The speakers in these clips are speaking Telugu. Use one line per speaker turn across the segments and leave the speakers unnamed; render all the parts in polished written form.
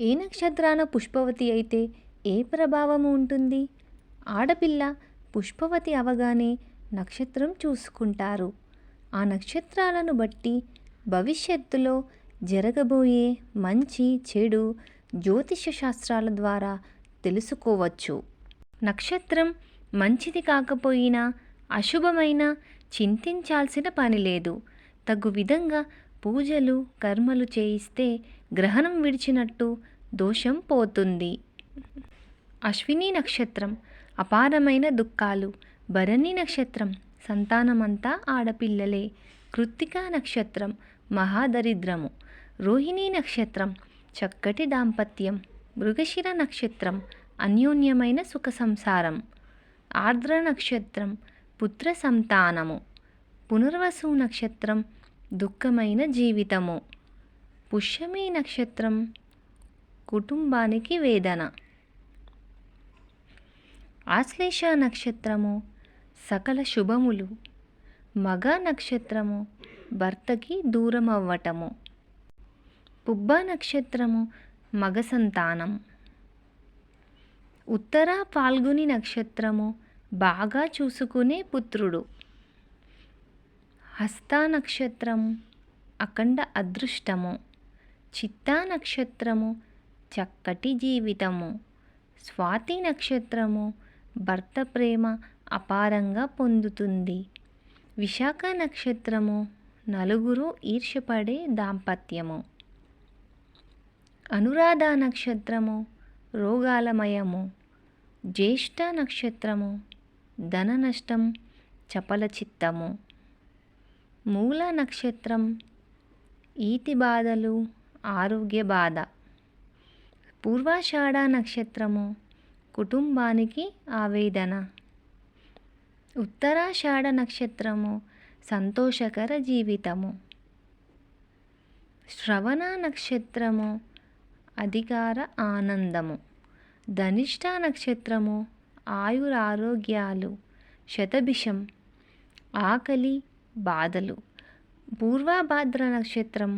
ఏ నక్షత్రాన పుష్పవతి అయితే ఏ ప్రభావము ఉంటుంది? ఆడపిల్ల పుష్పవతి అవగానే నక్షత్రం చూసుకుంటారు. ఆ నక్షత్రాలను బట్టి భవిష్యత్తులో జరగబోయే మంచి చెడు జ్యోతిష శాస్త్రాల ద్వారా తెలుసుకోవచ్చు. నక్షత్రం మంచిది కాకపోయినా అశుభమైన చింతించాల్సిన పని లేదు. తగు విధంగా పూజలు కర్మలు చేయిస్తే గ్రహణం విడిచినట్టు దోషం పోతుంది. అశ్విని నక్షత్రం అపారమైన దుఃఖాలు. భరణి నక్షత్రం సంతానమంతా ఆడపిల్లలే. కృత్తికా నక్షత్రం మహాదరిద్రము. రోహిణీ నక్షత్రం చక్కటి దాంపత్యం. మృగశిర నక్షత్రం అన్యోన్యమైన సుఖ సంసారం. ఆర్ద్ర నక్షత్రం పుత్ర సంతానము. పునర్వసు నక్షత్రం దుఃఖమైన జీవితము. పుష్యమి నక్షత్రం కుటుంబానికి వేదన. ఆశ్లేష నక్షత్రము సకల శుభములు. మగ నక్షత్రము భర్తకి దూరం అవ్వటము. పుబ్బ నక్షత్రము మగ సంతానం. ఉత్తర ఫాల్గుని నక్షత్రము బాగా చూసుకునే పుత్రుడు. హస్త నక్షత్రము అఖండ అదృష్టము. చిత్తా నక్షత్రము చక్కటి జీవితము. స్వాతి నక్షత్రము భర్త ప్రేమ అపారంగా పొందుతుంది. విశాఖ నక్షత్రము నలుగురు ఈర్ష్యపడే దాంపత్యము. అనురాధ నక్షత్రము రోగాలమయము. జ్యేష్ఠ నక్షత్రము ధన నష్టం చపల చిత్తము. మూల నక్షత్రం ఈతి బాధలు ఆరోగ్య బాధ. పూర్వాషాఢ నక్షత్రము కుటుంబానికి ఆవేదన. ఉత్తరాషాఢ నక్షత్రము సంతోషకర జీవితము. శ్రవణ నక్షత్రము అధికార ఆనందము. ధనిష్ట నక్షత్రము ఆయురారోగ్యాలు. శతభిషం ఆకలి బాధలు. పూర్వభాద్ర నక్షత్రం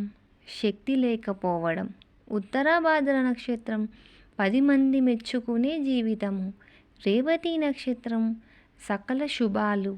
శక్తి లేకపోవడం. ఉత్తరాభాద్ర నక్షత్రం 10 మెచ్చుకునే జీవితము. రేవతి నక్షత్రం సకల శుభాలు.